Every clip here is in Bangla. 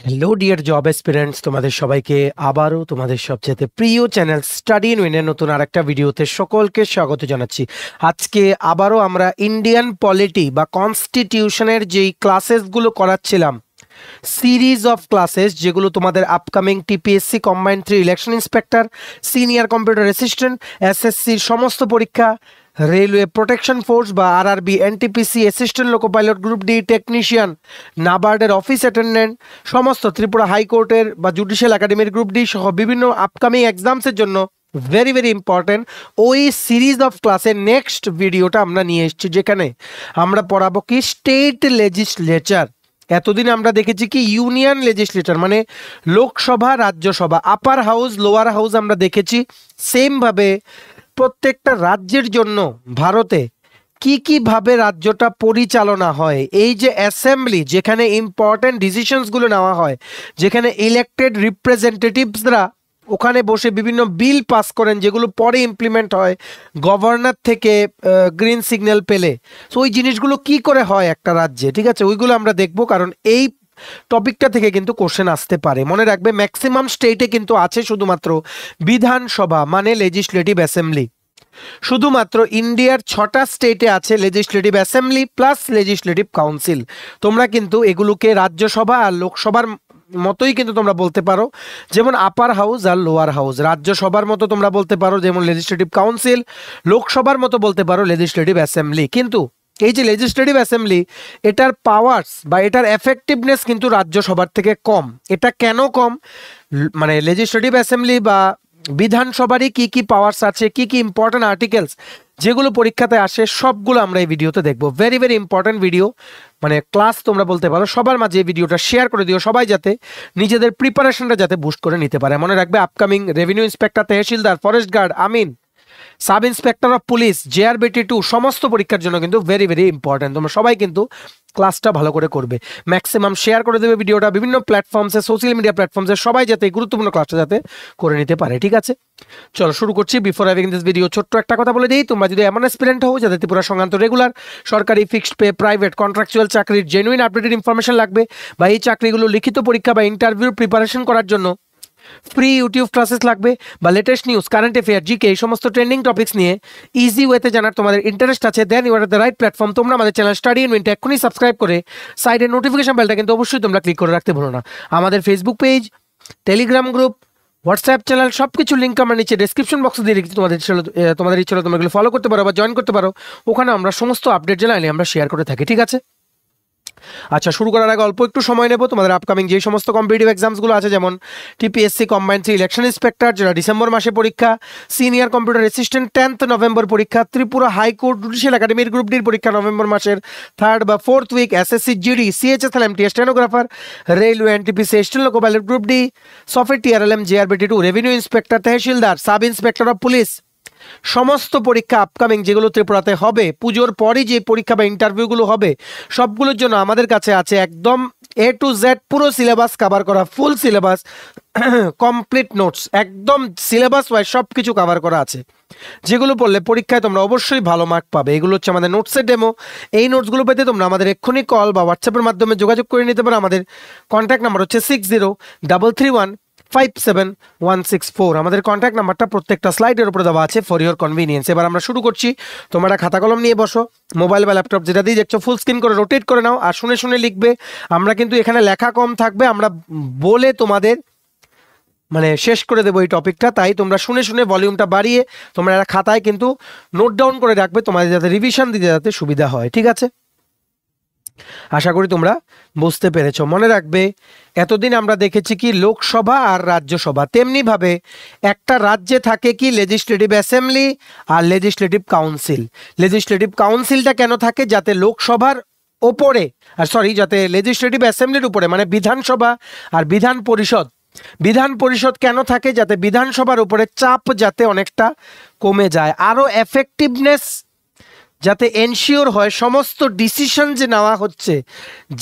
হ্যালো ডিয়ার জব এসপিরেন্টস, তোমাদের সবাইকে আবারও তোমাদের সবচেয়ে প্রিয় চ্যানেল স্টাডি ইন উইনের নতুন আরেকটা ভিডিওতে সকলকে স্বাগত জানাচ্ছি। আজকে আবারও আমরা ইন্ডিয়ান পলিটি বা কনস্টিটিউশনের যেই ক্লাসেসগুলো করাচ্ছিলাম, সিরিজ অফ ক্লাসেস যেগুলো তোমাদের upcoming TPSC combined 3 election inspector, senior computer assistant, এসএসসির সমস্ত পরীক্ষা, রেলওয়ে প্রোটেকশন ফোর্স বা RRB, NTPC, assistant loco pilot, group D, technician, নাবার্ডের অফিস অ্যাটেন্ডেন্ট, সমস্ত ত্রিপুরা হাইকোর্টের বা জুডিশিয়াল একাডেমির গ্রুপ ডি সহ বিভিন্ন আপকামিং এক্সামসের জন্য ভেরি ভেরি ইম্পর্টেন্ট ওই সিরিজ অফ ক্লাসের নেক্সট ভিডিওটা আমরা নিয়ে এসেছি, যেখানে আমরা পড়াবো কি স্টেট লেজিসলেচার। এতদিন আমরা দেখেছি কি ইউনিয়ন লেজিসলেচার মানে লোকসভা, রাজ্যসভা, আপার হাউস, লোয়ার হাউস আমরা দেখেছি। সেমভাবে প্রত্যেকটা রাজ্যের জন্য ভারতে কি কিভাবে রাজ্যটা পরিচালনা হয়, এই যে অ্যাসেম্বলি যেখানে ইম্পর্টেন্ট ডিসিশনসগুলো নেওয়া হয়, যেখানে ইলেক্টেড রিপ্রেজেন্টেটিভসরা ওখানে বসে বিভিন্ন বিল পাস করেন যেগুলো পরে ইমপ্লিমেন্ট হয় গভর্নর থেকে গ্রিন সিগন্যাল পেলে। সো ওই জিনিসগুলো কি করে হয় একটা রাজ্যে, ঠিক আছে, ওইগুলো আমরা দেখব, কারণ এই টপিকটা থেকে কিন্তু কোশ্চেন আসতে পারে। মনে রাখবে ম্যাক্সিমাম স্টেটে কিন্তু আছে শুধুমাত্র বিধানসভা মানে লেজিসলেটিভ অ্যাসেম্বলি। শুধুমাত্র ইন্ডিয়ার 6টা স্টেটে আছে legislative assembly plus legislative council. তোমরা কিন্তু এগুলোকে রাজ্যসভা আর লোকসভার মতোই কিন্তু তোমরা বলতে পারো, যেমন আপার হাউস আর লোয়ার হাউস। রাজ্যসভার মতো তোমরা বলতে পারো যেমন লেজিসলেটিভ কাউন্সিল, লোকসভার মতো বলতে পারো লেজিসলেটিভ অ্যাসেম্বলি। কিন্তু এই যে লেজিসলেটিভ অ্যাসেম্বলি, এটার পাওয়ার্স বা এটার এফেক্টিভনেস কিন্তু রাজ্যসভার থেকে কম। এটা কেন কম? মানে লেজিসলেটিভ অ্যাসেম্বলি বা বিধানসভারই কি কি পাওয়ার্স আছে, কি কি ইম্পর্টেন্ট আর্টিকেলস যেগুলো পরীক্ষাতে আসে, সবগুলো আমরা এই ভিডিওতে দেখবো। ভেরি ভেরি ইম্পর্টেন্ট ভিডিও, মানে ক্লাস তোমরা বলতে পারো। সবার মাঝে এই ভিডিওটা শেয়ার করে দিও, সবাই যাতে নিজেদের প্রিপারেশনটা যাতে বুস্ট করে নিতে পারে। মনে রাখবে upcoming revenue inspector, tehsildar, forest guard, amin, sub inspector of police, JRBT2 সমস্ত পরীক্ষার জন্য কিন্তু ভেরি ভেরি ইম্পর্টেন্ট। তোমরা সবাই কিন্তু ক্লাসটা ভালো করে করবে, ম্যাক্সিমাম শেয়ার করে দেবে ভিডিওটা বিভিন্ন প্ল্যাটফর্মসে, সোশ্যাল মিডিয়া প্ল্যাটফর্মসে, সবাই যাতে এই গুরুত্বপূর্ণ ক্লাসটা যাতে করে নিতে পারে, ঠিক আছে। চলো শুরু করছি। বিফোর হ্যাভিং দিস ভিডিও ছোট্ট একটা কথা বলে দিই, তোমরা যদি এমন অ্যাসপিরেন্ট হও যাদের ত্রিপুরা সংক্রান্ত রেগুলার, সরকারি, ফিক্সড পে, প্রাইভেট, কন্ট্রাকচুয়াল চাকরির জেনুইন আপডেটেড ইনফরমেশন লাগবে, বা এই চাকরিগুলো লিখিত পরীক্ষা বা ইন্টারভিউর প্রিপারেশন করার জন্য ফ্রি ইউটিউব ক্লাসেস লাগবে, বা latest news, current affair, GK, এই সমস্ত ট্রেন্ডিং টপিক্স নিয়ে ইজি ওয়েতে জানার তোমাদের ইন্টারেস্ট আছে, then you are the right platform. তোমরা আমাদের চ্যানেল স্টাডি ইন উইনটা এক্ষুনি সাবস্ক্রাইব করে সাইডের নোটিফিকেশন বেলটা কিন্তু অবশ্যই তোমরা ক্লিক করে রাখতে ভুলো না। আমাদের Facebook page, Telegram group, WhatsApp channel সব কিছু লিঙ্ক আমরা নিচে ডেসক্রিপশন বক্সে দিয়ে রেখেছি। তোমাদের ইচ্ছে হলে তোমরা এগুলো ফলো করতে পারো বা জয়েন করতে পারো, ওখানে আমরা সমস্ত আপডেট জানাইলে আমরা শেয়ার করে থাকি, ঠিক আছে। আচ্ছা, শুরু করার আগে অল্প একটু সময় নেব। তোমাদের আপকামিং যে সমস্ত কম্পিটিটিভ এক্সামসগুলো আছে, যেমন টিপিএসসি কম্বাইন্ড 3 ইলেকশন ইন্সপেক্টর যেটা ডিসেম্বর মাসে পরীক্ষা, senior computer assistant 10th November পরীক্ষা, ত্রিপুরা হাইকোর্ট জুডিশিয়াল একাডেমির গ্রুপ ডির পরীক্ষা নভেম্বর মাসের 3rd বা 4th week, SSC GD, CHSL MTS stenographer, railway, NTPC, station loco pilot, group D, software TRLM, JRBT2, revenue inspector, tehsildar, sub inspector of police, সমস্ত পরীক্ষা আপকামিং যেগুলো ত্রিপুরাতে হবে, পুজোর পরই যে পরীক্ষা বা ইন্টারভিউগুলো হবে, সবগুলোর জন্য আমাদের কাছে আছে একদম A to Z পুরো সিলেবাস কভার করা, ফুল সিলেবাস, কমপ্লিট নোটস, একদম সিলেবাস ওয়াইজ সব কিছু কভার করা আছে, যেগুলো পড়লে পরীক্ষায় তোমরা অবশ্যই ভালো মার্ক পাবে। এগুলো হচ্ছে আমাদের নোটসের ডেমো। এই নোটসগুলো পেতে তোমরা আমাদের এক্ষুনি কল বা হোয়াটসঅ্যাপের মাধ্যমে যোগাযোগ করে নিতে পারো। আমাদের কন্ট্যাক্ট নাম্বার হচ্ছে 6033157164। আমাদের কন্ট্যাক্ট নাম্বারটা প্রত্যেকটা স্লাইডের উপরে দেওয়া আছে ফর ইওর কনভিনিয়েন্স। এবার আমরা শুরু করছি। তোমরা খাতা কলম নিয়ে বসো, মোবাইল বা ল্যাপটপ যেটা দিয়ে দেখছো ফুল স্ক্রিন করে রোটেট করে নাও, আর শুনে শুনে লিখবে। আমরা কিন্তু এখানে লেখা কম থাকবে, আমরা বলে তোমাদের মানে শেষ করে দেবো এই টপিকটা, তাই তোমরা শুনে শুনে ভলিউমটা বাড়িয়ে তোমরা একটা খাতায় কিন্তু নোট ডাউন করে রাখবে, তোমাদের যাতে রিভিশন দিতে যাতে সুবিধা হয়, ঠিক আছে। আশা করি তোমরা বুঝতে পেরেছো। মনে রাখবে এতদিন আমরা দেখেছি কি লোকসভা আর রাজ্যসভা, তেমনি ভাবে একটা রাজ্যে থাকে কি লেজিসলেটিভ অ্যাসেম্বলি আর লেজিসলেটিভ কাউন্সিল। লেজিসলেটিভ কাউন্সিলটা কেন থাকে? যাতে লোকসভার ওপরে যাতে লেজিসলেটিভ অ্যাসেম্বলির উপরে মানে বিধানসভা আর বিধান পরিষদ, বিধান পরিষদ কেন থাকে? যাতে বিধানসভার উপরে চাপ যাতে অনেকটা কমে যায়, আরও এফেক্টিভনেস যাতে এনশিওর হয়, সমস্ত ডিসিশন যে নেওয়া হচ্ছে,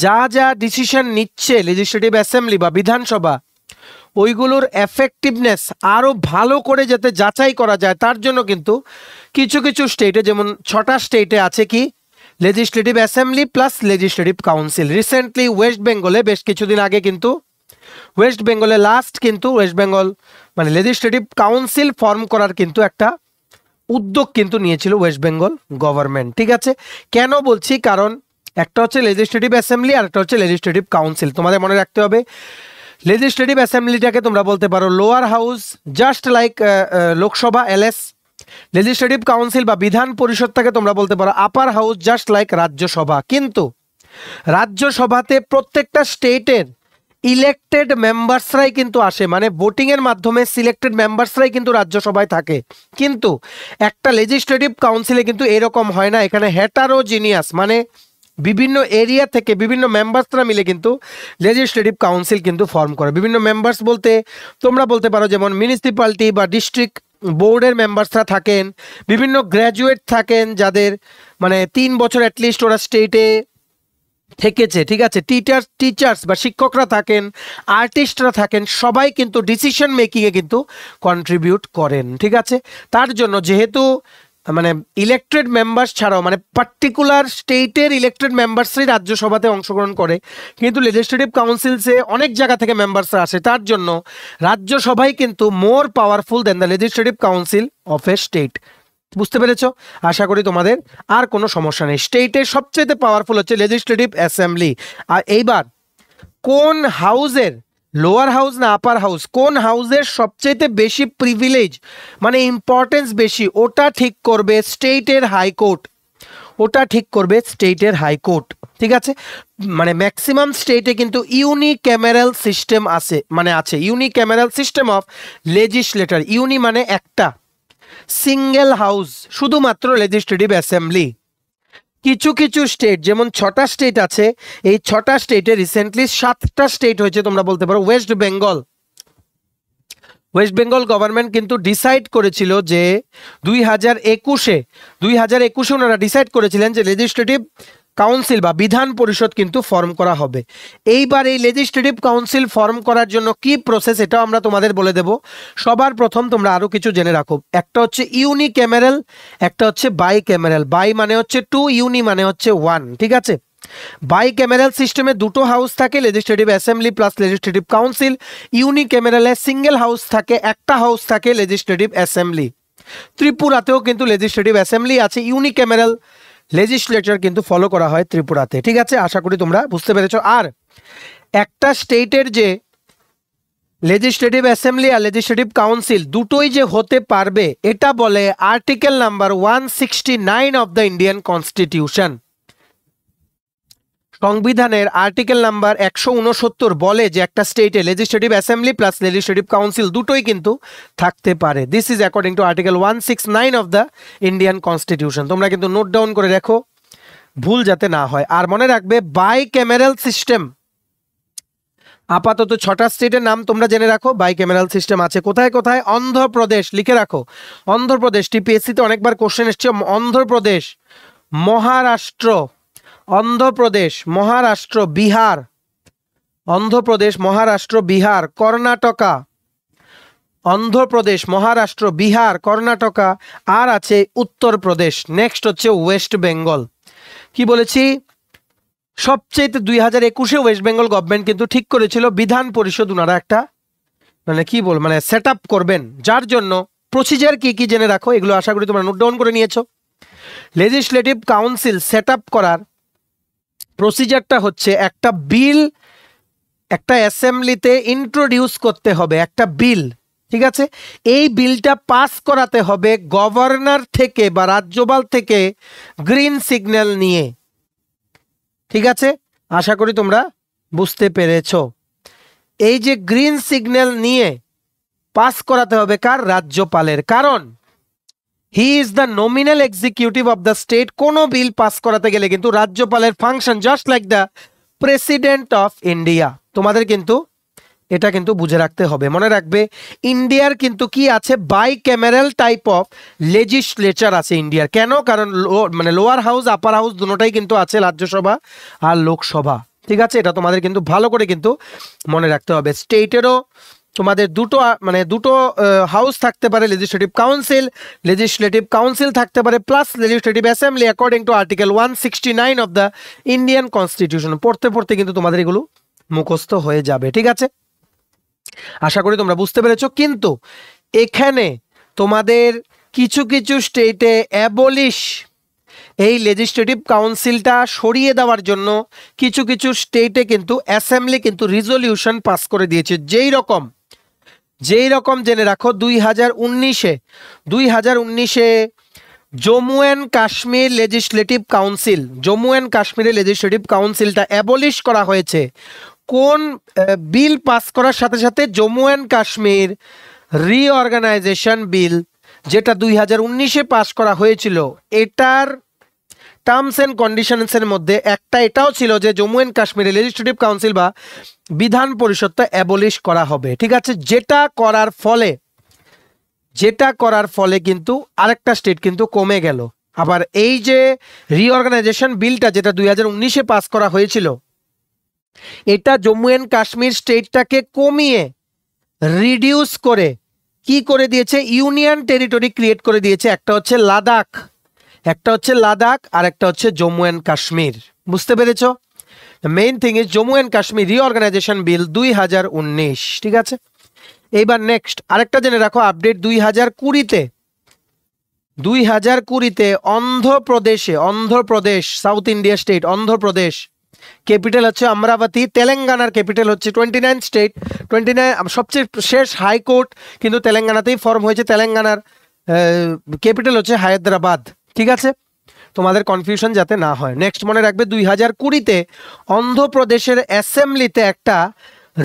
যা যা ডিসিশন নিচ্ছে লেজিসলেটিভ অ্যাসেম্বলি বা বিধানসভা, ওইগুলোর এফেক্টিভনেস আরও ভালো করে যাতে যাচাই করা যায়, তার জন্য কিন্তু কিছু কিছু স্টেটে, যেমন 6টা স্টেটে আছে কি legislative assembly plus legislative council. Recently West বেঙ্গলে বেশ কিছুদিন আগে কিন্তু ওয়েস্ট বেঙ্গলে লাস্ট কিন্তু ওয়েস্ট বেঙ্গল মানে লেজিসলেটিভ কাউন্সিল ফর্ম করার কিন্তু একটা উদ্যোগ কিন্তু নিয়েছিল ওয়েস্ট বেঙ্গল গভর্নমেন্ট। ঠিক আছে, কেন বলছি, কারণ একটা হচ্ছে লেজিসলেটিভ অ্যাসেম্বলি আর একটা হচ্ছে লেজিসলেটিভ কাউন্সিল। তোমাদের মনে রাখতে হবে লেজিসলেটিভ অ্যাসেম্বলিটাকে তোমরা বলতে পারো lower house, just like Lok Sabha LS. Legislative council বা বিধান পরিষদটাকে তোমরা বলতে পারো আপার হাউস, জাস্ট লাইক রাজ্যসভা। কিন্তু রাজ্যসভাতে প্রত্যেকটা স্টেটের ইলেক্টেড মেম্বার্সরাই কিন্তু আসে, মানে ভোটিংয়ের মাধ্যমে সিলেক্টেড মেম্বার্সরাই কিন্তু রাজ্যসভায় থাকে। কিন্তু একটা লেজিসলেটিভ কাউন্সিলে কিন্তু এরকম হয় না, এখানে হেটারোজিনিয়াস মানে বিভিন্ন এরিয়া থেকে বিভিন্ন মেম্বার্সরা মিলে কিন্তু লেজিসলেটিভ কাউন্সিল কিন্তু ফর্ম করে। বিভিন্ন মেম্বার্স বলতে তোমরা বলতে পারো যেমন মিউনিসিপ্যালিটি বা ডিস্ট্রিক্ট বোর্ডের মেম্বার্সরা থাকেন, বিভিন্ন গ্র্যাজুয়েট থাকেন যাদের মানে 3 বছর অ্যাটলিস্ট ওরা স্টেটে থেকেছে। ঠিক আছে, টিচার্স বা শিক্ষকরা থাকেন, আর্টিস্টরা থাকেন, সবাই কিন্তু ডিসিশন মেকিংয়ে কিন্তু কন্ট্রিবিউট করেন। ঠিক আছে, তার জন্য যেহেতু মানে ইলেক্টেড মেম্বার্স ছাড়াও মানে পার্টিকুলার স্টেটের ইলেক্টেড মেম্বার্সই রাজ্যসভাতে অংশগ্রহণ করে, কিন্তু লেজিসলেটিভ কাউন্সিলসে অনেক জায়গা থেকে মেম্বার্সরা আসে, তার জন্য রাজ্যসভাই কিন্তু more powerful than the legislative council of a state. বুঝতে পেরেছ? আশা করি তোমাদের আর কোনো সমস্যা নেই। স্টেটের সবচেয়ে পাওয়ারফুল হচ্ছে লেজিসলেটিভ অ্যাসেম্বলি। আর এইবার কোন হাউসের, লোয়ার হাউস না আপার হাউস, কোন হাউসের সবচেয়ে বেশি প্রিভিলেজ মানে ইম্পর্টেন্স বেশি, ওটা ঠিক করবে স্টেটের হাইকোর্ট। ওটা ঠিক করবে স্টেটের হাইকোর্ট। ঠিক আছে, মানে ম্যাক্সিমাম স্টেটে কিন্তু ইউনিক্যামেরাল সিস্টেম আছে, মানে আছে ইউনিক্যামেরাল সিস্টেম অফ লেজিসলেটর। ইউনি মানে একটা, সিঙ্গেল হাউস, শুধুমাত্র লেজিসলেটিভ অ্যাসেম্বলি। কিছু কিছু স্টেট যেমন 6টা স্টেট আছে, এই 6টা স্টেটে রিসেন্টলি 7টা স্টেট হয়েছে, তোমরা বলতে পারো West Bengal. West Bengal government কিন্তু ডিসাইড করেছিল যে 2021-এ ওনারা ডিসাইড করেছিলেন যে লেজিসলেটিভ কাউন্সিল বা বিধান পরিষদ কিন্তু ফর্ম করা হবে। এইবার এই লেজিসলেটিভ কাউন্সিল ফর্ম করার জন্য কি প্রসেস, এটাও আমরা তোমাদের বলে দেব। সবার প্রথম তোমরা আরও কিছু জেনে রাখো, একটা হচ্ছে ইউনিক্যামেরাল, একটা হচ্ছে বাইক্যামেরাল। বাই মানে হচ্ছে 2, ইউনি মানে হচ্ছে 1। ঠিক আছে, বাইক্যামেরাল সিস্টেমে 2টো হাউস থাকে, legislative assembly plus legislative council. ইউনিক্যামেরালে সিঙ্গেল হাউস থাকে, একটা হাউস থাকে লেজিসলেটিভ অ্যাসেম্বলি। ত্রিপুরাতেও কিন্তু লেজিসলেটিভ অ্যাসেম্বলি আছে, ইউনিক্যামেরাল লেজিসলেচার কিন্তু ফলো করা হয় ত্রিপুরাতে। ঠিক আছে, আশা করি তোমরা বুঝতে পেরেছ। আর একটা স্টেটের যে লেজিসলেটিভ অ্যাসেম্বলি আর লেজিসলেটিভ কাউন্সিল দুটোই যে হতে পারবে, এটা বলে article number 169 of the Indian constitution. সংবিধানের আর্টিকেল নাম্বার 169 বলে যে একটা স্টেটে legislative assembly plus legislative council দুটোই কিন্তু থাকতে পারে। This is according to article 169 of the Indian constitution. তোমরা কিন্তু নোট ডাউন করে রাখো, ভুল যাতে না হয়। আর মনে রাখবে বাইক্যামেরাল সিস্টেম, আপাতত 6টা স্টেটের নাম তোমরা জেনে রাখো। বাইক্যামেরাল সিস্টেম আছে কোথায় কোথায়? অন্ধ্রপ্রদেশ, লিখে রাখো অন্ধ্রপ্রদেশ, টিপিএসসিতে অনেকবার কোশ্চেন এসছে। অন্ধ্রপ্রদেশ, মহারাষ্ট্র, অন্ধ্রপ্রদেশ, মহারাষ্ট্র, বিহার, অন্ধ্রপ্রদেশ, মহারাষ্ট্র, বিহার, কর্ণাটকা, অন্ধ্রপ্রদেশ, মহারাষ্ট্র, বিহার, কর্ণাটকা, আর আছে উত্তরপ্রদেশ। নেক্সট হচ্ছে ওয়েস্ট বেঙ্গল। কি বলেছি? সবচেয়ে 2021-এ ওয়েস্ট বেঙ্গল গভর্নমেন্ট কিন্তু ঠিক করেছিল বিধান পরিষদ ওনারা একটা মানে কি বল মানে সেট আপ করবেন, যার জন্য প্রসিজার কি কি জেনে রাখো, এগুলো আশা করি তোমরা নোট ডাউন করে নিয়েছো। লেজিসলেটিভ কাউন্সিল সেট আপ করার প্রসিজারটা হচ্ছে একটা বিল একটা অ্যাসেম্বলিতে ইন্ট্রোডিউস করতে হবে, একটা বিল। ঠিক আছে, এই বিলটা পাস করাতে হবে গভর্নর থেকে বা রাজ্যপাল থেকে গ্রিন সিগন্যাল নিয়ে। ঠিক আছে, আশা করি তোমরা বুঝতে পেরেছ। এই যে গ্রিন সিগন্যাল নিয়ে পাস করাতে হবে কার? রাজ্যপালের, কারণ he is the nominal executive of the state. কোনো বিল পাস করাতে গেলে কিন্তু রাজ্যপালের function just like the president of India. তোমাদের কিন্তু এটা কিন্তু বুঝে রাখতে হবে। মনে রাখবে ইন্ডিয়ার কিন্তু কি আছে, বাইক্যামেরাল টাইপ অফ লেজিসলেচার আছে ইন্ডিয়ার। কেন? কারণ মানে লোয়ার হাউস আপার হাউস দুটোটাই কিন্তু আছে, রাজ্যসভা আর লোকসভা। ঠিক আছে, এটা তোমাদের কিন্তু ভালো করে কিন্তু মনে রাখতে হবে। স্টেটেরও তোমাদের দুটো হাউস থাকতে পারে, লেজিসলেটিভ কাউন্সিল থাকতে পারে plus legislative assembly according to article 169 of the Indian constitution. পড়তে পড়তে কিন্তু তোমাদের এগুলো মুখস্থ হয়ে যাবে। ঠিক আছে। আশা করি তোমরা বুঝতে পেরেছো। কিন্তু এখানে তোমাদের কিছু কিছু স্টেটে অ্যাবলিশ এই লেজিসলেটিভ কাউন্সিলটা সরিয়ে দেওয়ার জন্য কিছু কিছু স্টেটে কিন্তু অ্যাসেম্বলি কিন্তু রিজলিউশন পাস করে দিয়েছে। যেই রকম জেনে রাখো 2019-এ Jammu and Kashmir legislative council, Jammu and কাশ্মীরের লেজিসলেটিভ কাউন্সিলটা অ্যাবলিশ করা হয়েছে। কোন বিল পাস করার সাথে সাথে? Jammu and Kashmir reorganisation bill, যেটা 2019-এ পাস করা হয়েছিল। এটার টার্মস অ্যান্ড কন্ডিশনসের মধ্যে একটা এটাও ছিল যে জম্মু অ্যান্ড কাশ্মীরের লেজিসলেটিভ কাউন্সিল বা বিধান পরিষদটা অ্যাবলিশ করা হবে, ঠিক আছে। যেটা করার ফলে কিন্তু আরেকটা স্টেট কিন্তু কমে গেল। আবার এই যে রিঅর্গানাইজেশন বিলটা যেটা 2019-এ পাস করা হয়েছিল, এটা জম্মু অ্যান্ড কাশ্মীর স্টেটটাকে কমিয়ে রিডিউস করে কি করে দিয়েছে? ইউনিয়ন টেরিটরি ক্রিয়েট করে দিয়েছে। একটা হচ্ছে লাদাখ আর একটা হচ্ছে জম্মু অ্যান্ড কাশ্মীর। বুঝতে পেরেছ? Main thing is Jammu and Kashmir reorganisation bill 2019, ঠিক আছে। এইবার নেক্সট আরেকটা জেনে রাখো আপডেট 2020-তে Andhra Pradesh south India state, Andhra Pradesh capital হচ্ছে অমরাবতী, তেলেঙ্গানার ক্যাপিটাল হচ্ছে 29 স্টেট 29 সবচেয়ে শেষ হাইকোর্ট কিন্তু তেলেঙ্গানাতেই ফর্ম হয়েছে। তেলেঙ্গানার ক্যাপিটাল হচ্ছে হায়দ্রাবাদ, ঠিক আছে। তোমাদের কনফিউশন যাতে না হয়। নেক্সট মনে রাখবে 2020-তে অন্ধ্রপ্রদেশের অ্যাসেম্বলিতে একটা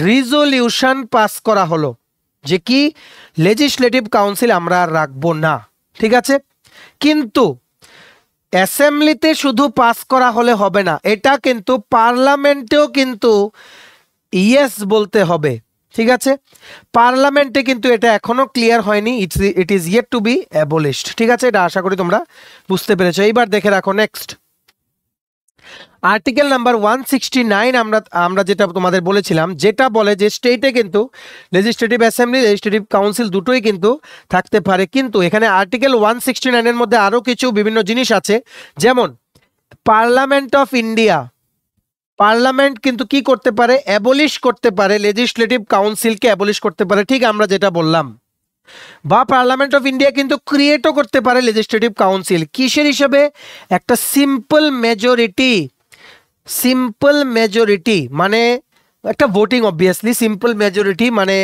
রিজলিউশন পাস করা হলো যে কি লেজিসলেটিভ কাউন্সিল আমরা আর রাখবো না, ঠিক আছে। কিন্তু অ্যাসেম্বলিতে শুধু পাস করা হলে হবে না, এটা কিন্তু পার্লামেন্টেও কিন্তু ইয়েস বলতে হবে, ঠিক আছে। পার্লামেন্টে কিন্তু এটা এখনো ক্লিয়ার হয়নি, it is yet to be abolished, ঠিক আছে। এটা আশা করি তোমরা বুঝতে পেরেছো। এইবার দেখে রাখো নেক্সট আর্টিকেল নাম্বার 169, আমরা যেটা তোমাদের বলেছিলাম, যেটা বলে যে স্টেটে কিন্তু লেজিসলেটিভ অ্যাসেম্বলি লেজিসলেটিভ কাউন্সিল দুটোই কিন্তু থাকতে পারে। কিন্তু এখানে আর্টিকেল 169-এর মধ্যে আরও কিছু বিভিন্ন জিনিস আছে, যেমন পার্লামেন্ট অফ ইন্ডিয়া, পার্লামেন্ট কিন্তু কি করতে পারে? অ্যাবলিশ করতে পারে, লেজিসলেটিভ কাউন্সিলকে অ্যাবলিশ করতে পারে, ঠিক আমরা যেটা বললাম। বা পার্লামেন্ট অফ ইন্ডিয়া কিন্তু ক্রিয়েটও করতে পারে লেজিসলেটিভ কাউন্সিল। কিসের হিসেবে? একটা সিম্পল মেজরিটি মানে একটা ভোটিং, অবভিয়াসলি সিম্পল মেজরিটি মানে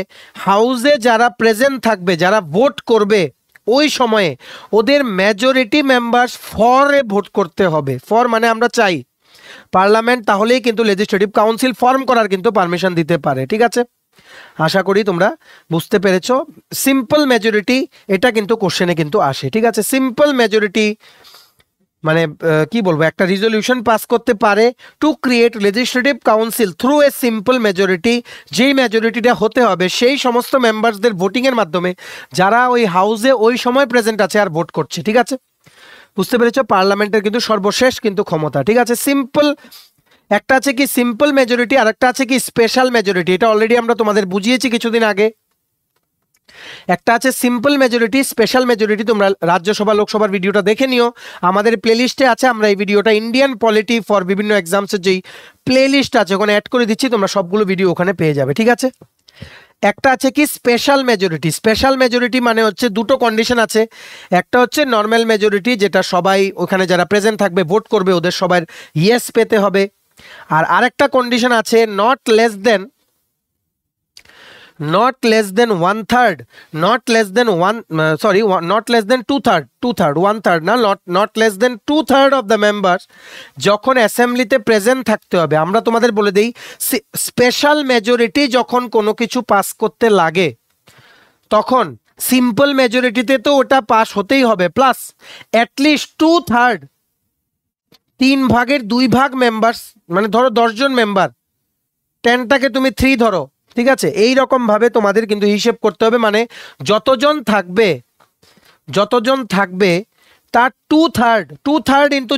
হাউসে যারা প্রেজেন্ট থাকবে, যারা ভোট করবে ওই সময়ে ওদের মেজরিটি মেম্বার্স ফরে ভোট করতে হবে। ফর মানে আমরা চাই পার্লামেন্ট, তাহলেই কিন্তু লেজিসলেটিভ কাউন্সিল ফর্ম করার কিন্তু পারমিশন দিতে পারে, ঠিক আছে। আশা করি তোমরা বুঝতে পেরেছো। সিম্পল মেজরিটি এটা কিন্তু কোশ্চেনে কিন্তু আসে, ঠিক আছে। সিম্পল মেজরিটি মানে কি বলবো, একটা রিজলিউশন পাস করতে পারে to create legislative council through a simple majority. যেই মেজরিটিটা হতে হবে সেই সমস্ত মেম্বার্সদের ভোটিংয়ের মাধ্যমে যারা ওই হাউসে ওই সময় প্রেজেন্ট আছে আর ভোট করছে, ঠিক আছে। বুঝতে পেরেছো? পার্লামেন্টের কিন্তু সর্বশেষ কিন্তু ক্ষমতা, ঠিক আছে। সিম্পল একটা আছে কি সিম্পল মেজরিটি, আর একটা আছে কি স্পেশাল মেজরিটি। এটা অলরেডি আমরা তোমাদের বুঝিয়েছি কিছুদিন আগে। একটা আছে সিম্পল মেজরিটি, স্পেশাল মেজরিটি। তোমরা রাজ্যসভা লোকসভার ভিডিওটা দেখে নিও, আমাদের প্লেলিস্টে আছে। আমরা এই ভিডিওটা ইন্ডিয়ান পলিটি ফর বিভিন্ন এক্সামসের যেই প্লেলিস্ট আছে ওখানে অ্যাড করে দিচ্ছি, তোমরা সবগুলো ভিডিও ওখানে পেয়ে যাবে, ঠিক আছে। একটা আছে কি স্পেশাল মেজরিটি। স্পেশাল মেজরিটি মানে হচ্ছে দুটো কন্ডিশন আছে। একটা হচ্ছে নর্মাল মেজরিটি, যেটা সবাই ওখানে যারা প্রেজেন্ট থাকবে ভোট করবে ওদের সবার ইয়েস পেতে হবে। আর আরেকটা কন্ডিশন আছে not less than 1/3, not less than 2/3, 1/3 না, not less than 2/3 of the members যখন অ্যাসেম্বলিতে প্রেজেন্ট থাকতে হবে। আমরা তোমাদের বলে দিই, স্পেশাল মেজরিটি যখন কোনো কিছু পাস করতে লাগে তখন সিম্পল মেজরিটিতে তো ওটা পাস হতেই হবে, প্লাস অ্যাটলিস্ট 2/3, 3/2 মেম্বার্স, মানে ধরো 10 জন মেম্বার, 10টাকে তুমি 3 ধরো, ঠিক আছে। এই রকম ভাবে তোমাদের কিন্তু হিসেব করতে হবে, মানে যতজন থাকবে তার 2/3 ইন্টু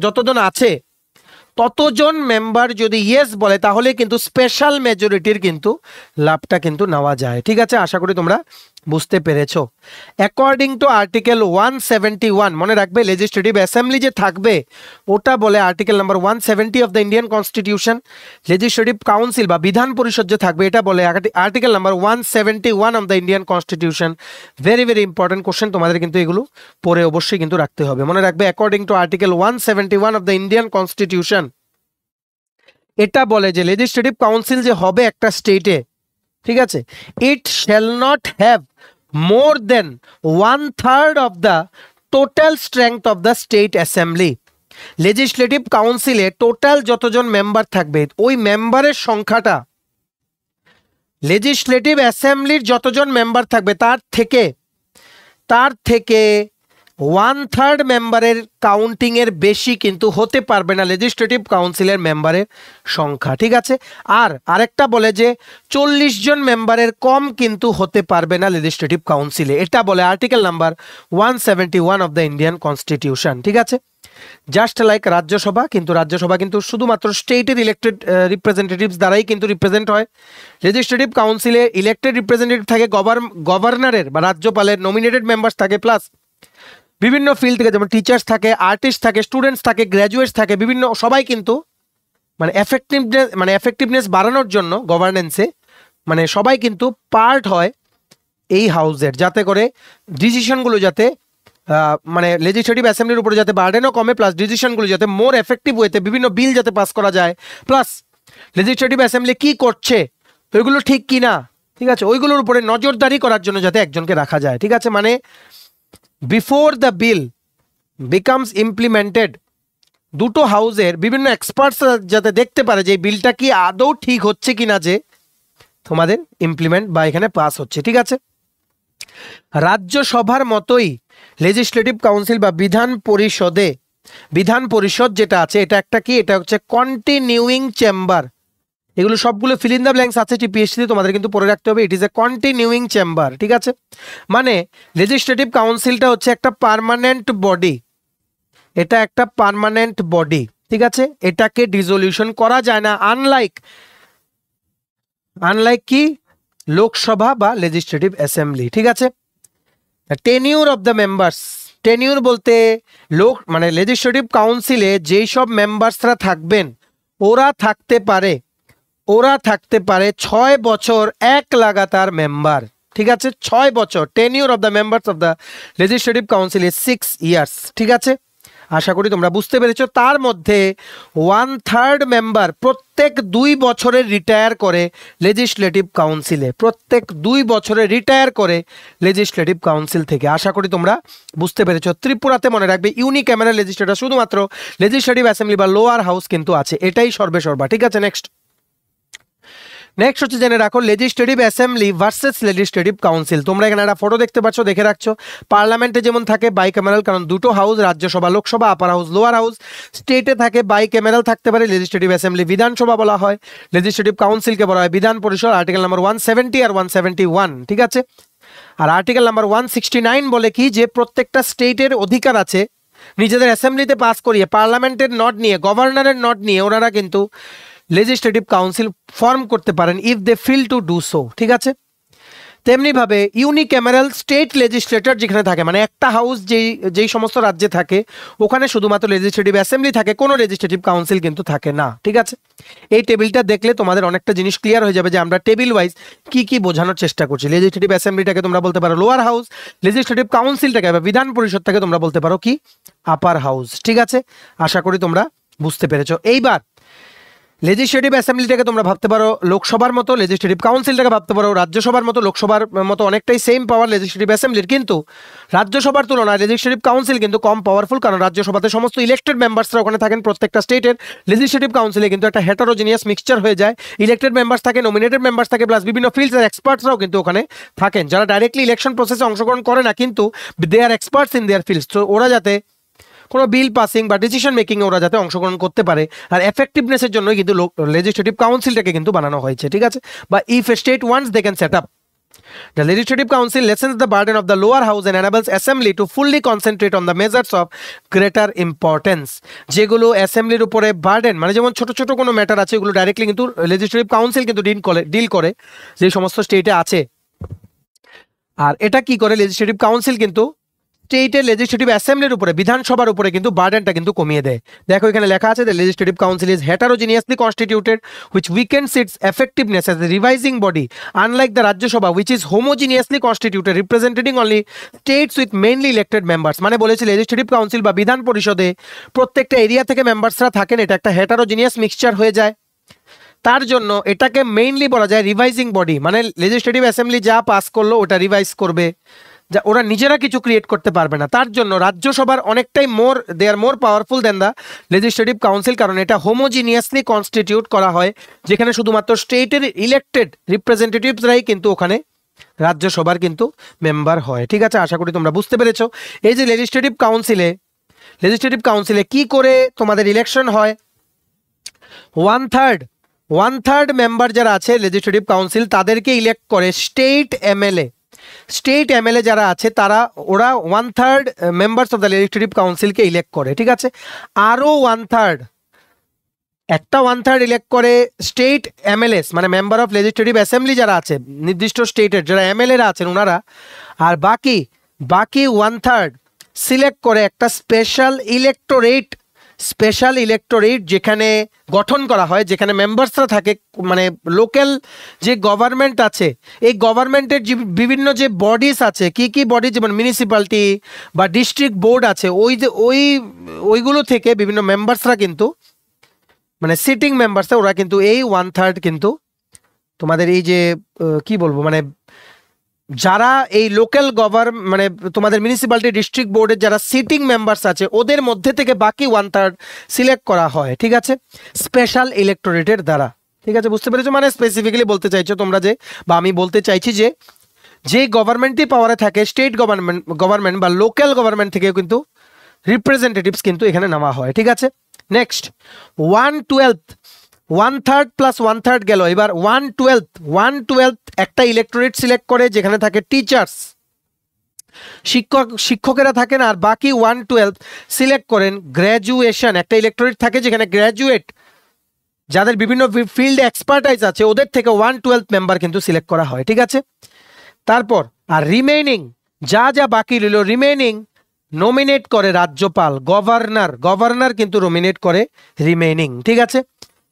যতজন আছে ততজন মেম্বার যদি ইয়েস বলে তাহলে কিন্তু স্পেশাল মেজরিটির কিন্তু লাভটা কিন্তু নেওয়া যায়, ঠিক আছে। আশা করি তোমরা বুঝতে পেরেছো? অ্যাকর্ডিং টু আর্টিকেল 171, মনে রাখবে লেজিসলেটিভ অ্যাসেম্বলি যে থাকবে ওটা বলে article number 170 of the Indian constitution. Legislative council বা বিধান পরিষদ যে থাকবে এটা বলে article number 171 of the Indian constitution. Very very important question, তোমাদের কিন্তু এগুলো পরে অবশ্যই কিন্তু রাখতে হবে। মনে রাখবে according to article 171 of the Indian constitution এটা বলে যে লেজিসলেটিভ কাউন্সিল যে হবে একটা স্টেটে, ঠিক আছে, it shall not have more than 1/3 of the total strength of the state assembly. Legislative কাউন্সিলে টোটাল যতজন মেম্বার থাকবে ওই মেম্বারের সংখ্যাটা লেজিসলেটিভ অ্যাসেম্বলির যতজন মেম্বার থাকবে তার থেকে 1/3 মেম্বারের কাউন্টিংয়ের বেশি কিন্তু হতে পারবে না লেজিসলেটিভ কাউন্সিলের মেম্বারের সংখ্যা, ঠিক আছে। আর আরেকটা বলে যে 40 জন মেম্বারের কম কিন্তু হতে পারবে না লেজিসলেটিভ কাউন্সিলে, এটা বলে article number 171 of the Indian constitution, ঠিক আছে। জাস্ট লাইক রাজ্যসভা, কিন্তু রাজ্যসভা কিন্তু শুধুমাত্র স্টেটের ইলেক্টেড রিপ্রেজেন্টেটিভস দ্বারাই কিন্তু রিপ্রেজেন্ট হয়। লেজিসলেটিভ কাউন্সিলে ইলেক্টেড রিপ্রেজেন্টেটিভ থাকে গভর্নরের বা রাজ্যপালের নমিনেটেড মেম্বার্স থাকে, প্লাস বিভিন্ন ফিল্ড থেকে যেমন টিচার্স থাকে, আর্টিস্ট থাকে, স্টুডেন্টস থাকে, গ্র্যাজুয়েটস থাকে, বিভিন্ন সবাই কিন্তু এফেক্টিভনেস বাড়ানোর জন্য গভর্নেন্সে সবাই কিন্তু পার্ট হয় এই হাউসের, যাতে করে ডিসিশনগুলো যাতে লেজিসলেটিভ অ্যাসেম্বলির উপরে যাতে বার্ডেনও কমে, প্লাস ডিসিশনগুলো যাতে মোর এফেক্টিভ ওয়েতে বিভিন্ন বিল যাতে পাস করা যায়, প্লাস লেজিসলেটিভ অ্যাসেম্বলি কি করছে ওইগুলো ঠিক কি না, ঠিক আছে, ওইগুলোর উপরে নজরদারি করার জন্য যাতে একজনকে রাখা যায়, ঠিক আছে। Before the bill becomes implemented, দুটো হাউসের বিভিন্ন এক্সপার্টস যাতে দেখতে পারে যে এই বিলটা কি আদৌ ঠিক হচ্ছে কিনা যে তোমাদের ইমপ্লিমেন্ট বা এখানে পাস হচ্ছে, ঠিক আছে। রাজ্যসভার মতোই লেজিসলেটিভ কাউন্সিল বা বিধান পরিষদ যেটা আছে এটা একটা কি, এটা হচ্ছে কন্টিনিউইং চেম্বার। এগুলো সবগুলো ফিল ইন দ্য ব্ল্যাঙ্কস আছে টিপিএসসি, তোমাদের কিন্তু পড়ে রাখতে হবে। It is a continuing chamber, ঠিক আছে। লেজিসলেটিভ কাউন্সিলটা হচ্ছে একটা পার্মানেন্ট বডি, এটা একটা পার্মানেন্ট বডি, ঠিক আছে। এটাকে ডিসলিউশন করা যায় না, আনলাইক কি লোকসভা বা লেজিসলেটিভ অ্যাসেম্বলি, ঠিক আছে। Tenure of the members, tenure বলতে লেজিসলেটিভ কাউন্সিলে যেই সব মেম্বার্সরা থাকবেন ওরা থাকতে পারে 6 বছর এক লাগাতার মেম্বার, ঠিক আছে, 6 বছর। Tenure of the members of the legislative council is 6 years, ঠিক আছে। আশা করি তোমরা বুঝতে পেরেছো। তার মধ্যে 1/3 মেম্বার প্রত্যেক 2 বছরে রিটায়ার করে লেজিসলেটিভ কাউন্সিলে, প্রত্যেক 2 বছরে রিটায়ার করে লেজিসলেটিভ কাউন্সিল থেকে। আশা করি তোমরা বুঝতে পেরেছো। ত্রিপুরাতে মনে রাখবে ইউনিক্যামেরাল লেজিসলেটর, শুধুমাত্র লেজিসলেটিভ অ্যাসেম্বলি বা লোয়ার হাউস কিন্তু আছে, এটাই সর্বেসর্বা, ঠিক আছে। নেক্সট হচ্ছে জেনে রাখো legislative assembly versus legislative council. তোমরা এখানে একটা ফটো দেখতে পাচ্ছ, দেখে রাখছো। পার্লামেন্টে যেমন থাকে বাইক্যামেরাল, কারণ দুটো হাউস, রাজ্যসভা লোকসভা, আপার হাউস লোয়ার হাউস। স্টেটে থাকে বাইক্যামেরাল থাকতে পারে, লেজিসলেটিভ অ্যাসেম্বলি বিধানসভা বলা হয়, লেজিসলেটিভ কাউন্সিলকে বলা হয় বিধান পরিষদ। আর্টিকেল নাম্বার 170 আর 171, ঠিক আছে। আর আর্টিকেল নাম্বার 169 বলে কি, যে প্রত্যেকটা স্টেটের অধিকার আছে নিজেদের অ্যাসেম্বলিতে পাস করিয়ে পার্লামেন্টের নট নিয়ে, গভর্নরের নট নিয়ে ওনারা কিন্তু লেজিসলেটিভ কাউন্সিল ফর্ম করতে পারেন if they feel to do so, ঠিক আছে। তেমনিভাবে ইউনিক্যামেরাল স্টেট লেজিসলেটর যেখানে থাকে, একটা হাউস যেই সমস্ত রাজ্যে থাকে ওখানে শুধুমাত্র লেজিসলেটিভ অ্যাসেম্বলি থাকে, কোনো লেজিসলেটিভ কাউন্সিল কিন্তু থাকে না, ঠিক আছে। এই টেবিলটা দেখলে তোমাদের অনেকটা জিনিস ক্লিয়ার হয়ে যাবে যে আমরা টেবিল ওয়াইজ কি বোঝানোর চেষ্টা করছি। লেজিসলেটিভ অ্যাসেম্বলিটাকে তোমরা বলতে পারো লোয়ার হাউস, লেজিসলেটিভ কাউন্সিলটাকে বা বিধান পরিষদটাকে তোমরা বলতে পারো কি আপার হাউস, ঠিক আছে। আশা করি তোমরা বুঝতে পেরেছো। এইবার লেজিসলেটিভ অ্যাসেম্বলিটাকে তোমরা ভাবতে পারো লোকসভার মতো, লেজিসলেটিভ কাউন্সিলটাকে ভাবতে পারো রাজ্যসভার মতো। লোকসভার মতো অনেকটাই সেম পাওয়ার লেজিসলেটিভ অ্যাসেম্বলির, কিন্তু রাজ্যসভার তুলনায় লেজিসলেটিভ কাউন্সিল কিন্তু কম পাওয়ারফুল, কারণ রাজ্যসভাতে সমস্ত ইলেক্টেড মেম্বার্সরা ওখানে থাকেন প্রত্যেকটা স্টেটের। লেজিসলেটিভ কাউন্সিলে কিন্তু একটা হেটারোজিনিয়াস মিক্সচার হয়ে যায়, ইলেক্টেড মেম্বার্স থাকে, নমিনেটেড মেম্বার্স থাকে, প্লাস বিভিন্ন ফিল্ডসের এক্সপার্টসরাও কিন্তু ওখানে থাকেন, যারা ডাইরেক্টলি ইলেকশন প্রসেসে অংশগ্রহণ করে না, কিন্তু দে আর এক্সপার্টস ইন দেয়ার ফিল্ডস। তো ওরা যাতে কোনো বিল পাসিং বা ডিসিশন মেকিংয়ে ওরা যাতে অংশগ্রহণ করতে পারে, আর এফেক্টিভনেসের জন্যই কিন্তু লেজিসলেটিভ কাউন্সিলটাকে কিন্তু বানানো হয়েছে, ঠিক আছে। বা if a state wants they can set up the legislative council lessens the burden of the lower house and enables assembly to fully concentrate on the measures of greater importance। যেগুলো অ্যাসেম্বলির উপরে বার্ডেন, যেমন ছোট ছোট কোনো ম্যাটার আছে ওগুলো ডাইরেক্টলি কিন্তু লেজিসলেটিভ কাউন্সিল কিন্তু ডিল করে যে সমস্ত স্টেটে আছে। আর এটা কি করে, লেজিসলেটিভ কাউন্সিল কিন্তু স্টেটের লেজিসলেটিভ অ্যাসেম্বলির উপরে, বিধানসভার উপরে কিন্তু বার্ডেনটা কিন্তু কমিয়ে দেয়। দেখো এখানে লেখা আছে the legislative council is heterogeneously constituted which weakens its effectiveness as a revising body unlike the Rajya Sabha which is homogeneously constituted representing only states with mainly elected members. মানে বলেছে লেজিসলেটিভ কাউন্সিল বা বিধান পরিষদে প্রত্যেকটা এরিয়া থেকে মেম্বার্সরা থাকেন, এটা একটা হেটারোজিনিয়াস মিক্সচার হয়ে যায়। তার জন্য এটাকে মেইনলি বলা যায় রিভাইজিং বডি, মানে লেজিসলেটিভ অ্যাসেম্বলি যা পাস করলো ওটা রিভাইজ করবে, যা ওরা নিজেরা কিছু ক্রিয়েট করতে পারবে না। তার জন্য রাজ্যসভার অনেকটাই they are more powerful than the legislative council, কারণ এটা হোমোজিনিয়াসলি কনস্টিটিউট করা হয়, যেখানে শুধুমাত্র স্টেটের ইলেক্টেড রিপ্রেজেন্টেটিভসরাই কিন্তু ওখানে রাজ্যসভার কিন্তু মেম্বার হয়। ঠিক আছে, আশা করি তোমরা বুঝতে পেরেছো। এই যে লেজিসলেটিভ কাউন্সিলে কি করে তোমাদের ইলেকশন হয়, ওয়ান থার্ড মেম্বার যারা আছে লেজিসলেটিভ কাউন্সিল তাদেরকে ইলেক্ট করে স্টেট এমএলএ যারা আছে তারা, ওরা 1/3 মেম্বার্স অফ দ্য লেজিসলেটিভ কাউন্সিলকে ইলেক্ট করে। ঠিক আছে, আরও 1/3 ইলেক্ট করে স্টেট এমএলএস, মানে মেম্বার অফ লেজিসলেটিভ অ্যাসেম্বলি যারা আছে নির্দিষ্ট স্টেটের যারা এমএলএরা আছেন ওনারা, আর বাকি 1/3 সিলেক্ট করে একটা স্পেশাল ইলেক্টোরেট যেখানে গঠন করা হয়, যেখানে মেম্বার্সরা থাকে, মানে লোকাল যে গভর্নমেন্ট আছে এই গভর্নমেন্টের বিভিন্ন যে বডিজ আছে, কি বডি, যেমন মিউনিসিপ্যালিটি বা ডিস্ট্রিক্ট বোর্ড আছে, ওইগুলো থেকে বিভিন্ন মেম্বার্সরা কিন্তু, মানে সিটিং মেম্বার্সরা, ওরা কিন্তু এই 1/3 কিন্তু তোমাদের এই যে কি বলবো, মানে যারা এই লোকাল মানে তোমাদের মিউনিসিপ্যালিটি ডিস্ট্রিক্ট বোর্ডের যারা সিটিং মেম্বার্স আছে ওদের মধ্যে থেকে বাকি 1/3 সিলেক্ট করা হয়। ঠিক আছে, স্পেশাল ইলেক্টোরেটের দ্বারা। ঠিক আছে, বুঝতে পেরেছো? মানে স্পেসিফিক্যালি বলতে চাইছো তোমরা যে, বা আমি বলতে চাইছি যে গভর্নমেন্টই পাওয়ারে থাকে, স্টেট গভর্নমেন্ট বা লোকাল গভর্নমেন্ট থেকেও কিন্তু রিপ্রেজেন্টেটিভস কিন্তু এখানে নেওয়া হয়। ঠিক আছে, নেক্সট 1/12 1/3 প্লাস 1/3 গেল, এবার 1/12 একটা ইলেক্টোরেট সিলেক্ট করে যেখানে থাকে টিচার্স, শিক্ষকেরা থাকেন, আর বাকি 1/12 সিলেক্ট করেন গ্র্যাজুয়েশন, একটা ইলেক্টোরেট থাকে যেখানে গ্র্যাজুয়েট যাদের বিভিন্ন ফিল্ডে এক্সপার্টাইজ আছে ওদের থেকে 1/12 মেম্বার কিন্তু সিলেক্ট করা হয়। ঠিক আছে, তারপর আর রিমেইনিং যা বাকি রইল, রিমেইনিং নমিনেট করে রাজ্যপাল, গভর্নর কিন্তু নমিনেট করে রিমেইনিং। ঠিক আছে,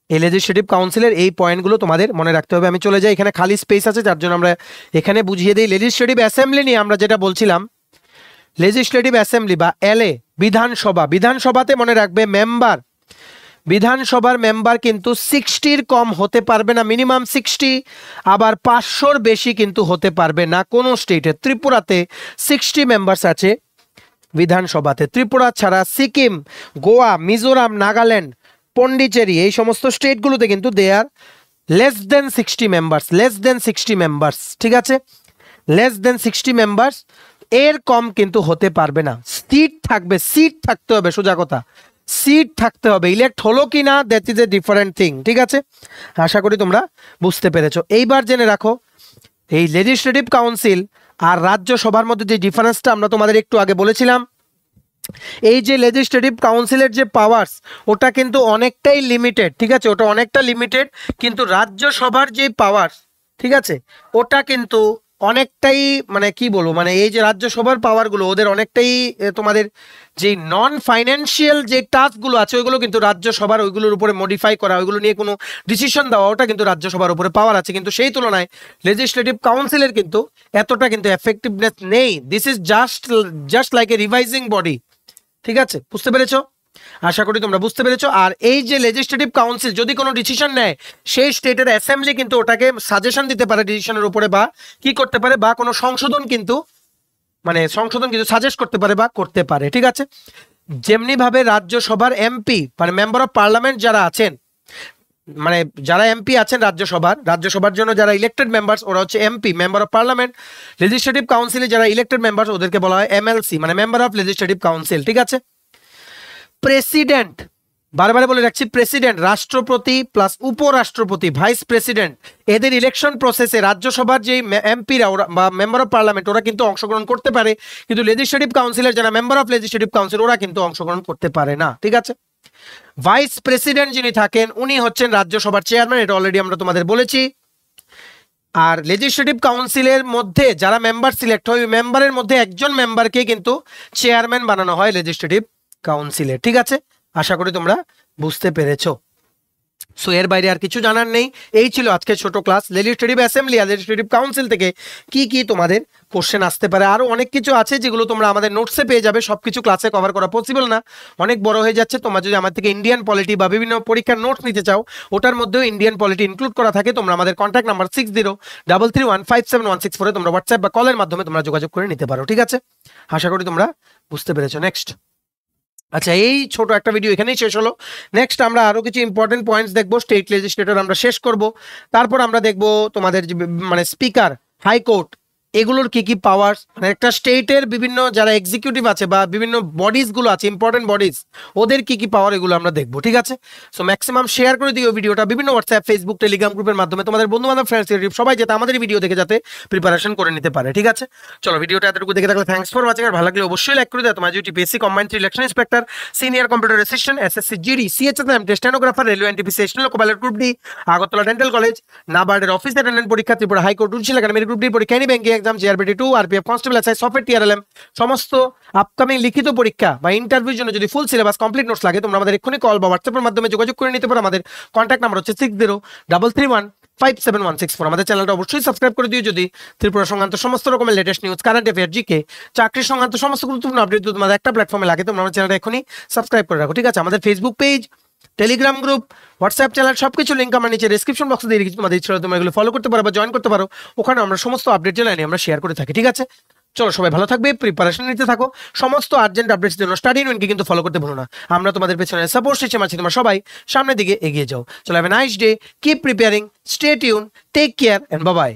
এই লেজিসলেটিভ কাউন্সিলের এই পয়েন্টগুলো তোমাদের মনে রাখতে হবে। আমি চলে যাই, এখানে খালি স্পেস আছে যার জন্য আমরা এখানে বুঝিয়ে দিই। লেজিসলেটিভ অ্যাসেম্বলি নিয়ে আমরা যেটা বলছিলাম, লেজিসলেটিভ অ্যাসেম্বলি বা এলএ বিধানসভাতে মনে রাখবে বিধানসভার মেম্বার কিন্তু 60-র কম হতে পারবে না, মিনিমাম 60, আবার 500-র বেশি কিন্তু হতে পারবে না কোনো স্টেটে। ত্রিপুরাতে 60 মেম্বার্স আছে বিধানসভাতে, ত্রিপুরা ছাড়া সিকিম, গোয়া, মিজোরাম, নাগাল্যান্ড, পন্ডিচেরি এই সমস্ত স্টেটগুলোতে কিন্তু দে আর লেস দেন 60 মেম্বার্স। ঠিক আছে, লেস দেন 60 মেম্বার্স, এর কম কিন্তু হতে পারবে না। সিট থাকতে হবে, সোজা কথা, সিট থাকতে হবে। ইলেক্ট হলো কি না that is a different thing. ঠিক আছে, আশা করি তোমরা বুঝতে পেরেছো। এইবার জেনে রাখো এই লেজিসলেটিভ কাউন্সিল আর রাজ্যসভার মধ্যে যে ডিফারেন্সটা আমরা তোমাদের একটু আগে বলেছিলাম, এই যে লেজিসলেটিভ কাউন্সিলের যে পাওয়ার্স ওটা কিন্তু অনেকটাই লিমিটেড। ঠিক আছে, ওটা অনেকটা লিমিটেড, কিন্তু রাজ্যসভার যে পাওয়ার, ঠিক আছে, ওটা কিন্তু অনেকটাই, মানে কি বলবো, মানে এই যে রাজ্যসভার পাওয়ারগুলো ওদের অনেকটাই, তোমাদের যে নন ফাইন্যান্সিয়াল যে টাস্কগুলো আছে ওইগুলো কিন্তু রাজ্যসভার, ওইগুলোর উপরে মডিফাই করা, ওইগুলো নিয়ে কোনো ডিসিশন দেওয়া, ওটা কিন্তু রাজ্যসভার উপরে পাওয়ার আছে, কিন্তু সেই তুলনায় লেজিসলেটিভ কাউন্সিলের কিন্তু এতটা কিন্তু এফেক্টিভনেস নেই। This is just like a revising body. ঠিক আছে, বুঝতে পেরেছো? আশা করি তোমরা বুঝতে পেরেছো। আর এই যে লেজিসলেটিভ কাউন্সিল যদি কোনো ডিসিশন নেয়, সেই স্টেটের অ্যাসেম্বলি কিন্তু ওটাকে সাজেশন দিতে পারে ডিসিশনের উপরে, বা কি করতে পারে, বা কোনো সংশোধন কিন্তু সাজেস্ট করতে পারে বা করতে পারে। ঠিক আছে, যেমনি ভাবে রাজ্যসভার এমপি মানে মেম্বার অফ পার্লামেন্ট যারা আছেন, মানে যারা এমপি আছেন রাজ্যসভার জন্য যারা ইলেক্টেড মেম্বার্স ওরা হচ্ছে MP, member of parliament. Legislative কাউন্সিলে যারা ইলেক্টেড মেম্বার্স ওদেরকে বলা হয় এমএলসি, মানে মেম্বার অফ লেজিসলেটিভ কাউন্সিল। ঠিক আছে, প্রেসিডেন্ট, বারবার বলে রাখছি, প্রেসিডেন্ট, রাষ্ট্রপতি প্লাস উপরাষ্ট্রপতি, ভাইস প্রেসিডেন্ট, এদের ইলেকশন প্রসেসে রাজ্যসভার যে এমপিরা ওরা বা মেম্বার অফ পার্লামেন্ট ওরা কিন্তু অংশগ্রহণ করতে পারে, কিন্তু লেজিসলেটিভ কাউন্সিলের যারা মেম্বার অফ লেজিসলেটিভ কাউন্সিল ওরা কিন্তু অংশগ্রহণ করতে পারে না। ঠিক আছে, ভাইস প্রেসিডেন্ট যিনি থাকেন উনি হচ্ছেন রাজ্যসভার চেয়ারম্যান, এটা অলরেডি আমরা তোমাদের বলেছি। আর লেজিসলেটিভ কাউন্সিলের মধ্যে যারা মেম্বার সিলেক্ট হয় ওই মেম্বারের মধ্যে একজন মেম্বারকে কিন্তু চেয়ারম্যান বানানো হয় লেজিসলেটিভ কাউন্সিলের। ঠিক আছে, আশা করি তোমরা বুঝতে পেরেছো। সো এর বাইরে আর কিছু জানার নেই। এই ছিল আজকে ছোট ক্লাস। লেজিসলেটিভ অ্যাসেম্বলি আর লেজিসলেটিভ কাউন্সিল থেকে কি কি তোমাদের কোশ্চেন আসতে পারে, আরও অনেক কিছু আছে যেগুলো তোমরা আমাদের নোটসে পেয়ে যাবে। সব কিছু ক্লাসে কভার করা পসিবল না, অনেক বড় হয়ে যাচ্ছে। তোমরা যদি আমার থেকে ইন্ডিয়ান পলিটি বা বিভিন্ন পরীক্ষার নোটস নিতে চাও, ওটার মধ্যেও ইন্ডিয়ান পলিটি ইনক্লুড করা থাকে। তোমরা আমাদের কন্ট্যাক্ট নাম্বার 6033157164 তোমরা হোয়াটসঅ্যাপ বা কলের মাধ্যমে তোমরা যোগাযোগ করে নিতে পারো। ঠিক আছে, আশা করি তোমরা বুঝতে পেরেছো। নেক্সট, আচ্ছা এই ছোট একটা ভিডিও এখানেই শেষ হলো। নেক্সট আমরা আরো কিছু ইম্পর্টেন্ট পয়েন্টস দেখবো। স্টেট লেজিসলেটর আমরা শেষ করব, তারপর আমরা দেখবো তোমাদের মানে স্পিকার, হাইকোর্ট, এগুলোর কি কি পাওয়ার্স, মানে একটা স্টেটের বিভিন্ন যারা এক্সিকিউটিভ আছে বা বিভিন্ন বডিজ গুলো আছে, ইম্পর্টেন্ট বডিজ, ওদের কি কি পাওয়ার, এগুলো আমরা দেখবো। ঠিক আছে, সো ম্যাক্সিমাম শেয়ার করে দিও ভিডিওটা বিভিন্ন হোয়াটসঅ্যাপ, ফেসবুক, টেলিগ্রাম গ্রুপের মাধ্যমে তোমাদের বন্ধু বান্ধব, ফ্রেন্ডস, রিলেটিভ সবাই যাতে আমাদের ভিডিও দেখে যাতে প্রিপারেশন করে নিতে পারে। ঠিক আছে, চলো ভিডিওটা এতটুকু দেখে থাকলে থ্যাঙ্কস ফর ওয়াচিং। আর ভালো লাগলে অবশ্যই লাইক করে দাও। তোমার যদি basic combined election inspector, senior computer assistant, SSC GD, CHSM, stenographer, railway NTPC, SNL, copilot group D, Agartala dental college, নাবার্ডের অফিস অ্যাটেন্ডেন্ট পরীক্ষা, ত্রিপুরা হাইকোর্ট রুলশিল একাডেমির গ্রুপ ডি পরীক্ষা, any banking exam, GRBT 2, RPF constable, SI, software, TRLM, সমস্ত আপকামিং লিখিত পরীক্ষা বা ইন্টারভিউর জন্য যদি ফুল সিলেবাস কমপ্লিট নোটস লাগে, তোমরা আমাদের এক্ষুনি কল বা হোয়াটসঅ্যাপের মাধ্যমে যোগাযোগ করে নিতে পারো। আমাদের কন্ট্যাক্ট নাম্বার হচ্ছে 6033157164। আমাদের চ্যানেলটা অবশ্যই সাবস্ক্রাইব করে দিও যদি ত্রিপুরা সংক্রান্ত সমস্ত রকমের latest news, current affair, GK, চাকরি সংক্রান্ত সমস্ত গুরুত্বপূর্ণ আপডেট তোমাদের একটা প্ল্যাটফর্মে লাগে, তোমরা আমার চ্যানেলটা এখনই সাবস্ক্রাইব করে রাখো। ঠিক আছে, আমাদের Facebook page, Telegram group, WhatsApp channel সবকিছু লিঙ্ক আমরা নিচে ডেসক্রিপশন বক্সে দিয়ে রেখেছি। তোমাদের ইচ্ছা হলে তোমরা এগুলো ফলো করতে পারো বা জয়েন করতে পারো, ওখানে আমরা সমস্ত আপডেট জানাই আমরা শেয়ার করে থাকি। ঠিক আছে, চলো সবাই ভালো থাকবে, প্রিপারেশন নিতে থাকো। সমস্ত আর্জেন্ট আপডেটস জন্য স্টাডি ইউনিয়নকে কিন্তু ফলো করতে ভুলো না। আমরা তোমাদের পেছনে সাপোর্ট সিস্টেম আছি, তোমরা সবাই সামনের দিকে এগিয়ে যাও। চলো have a nice day, keep preparing, stay tune, take care and bye by.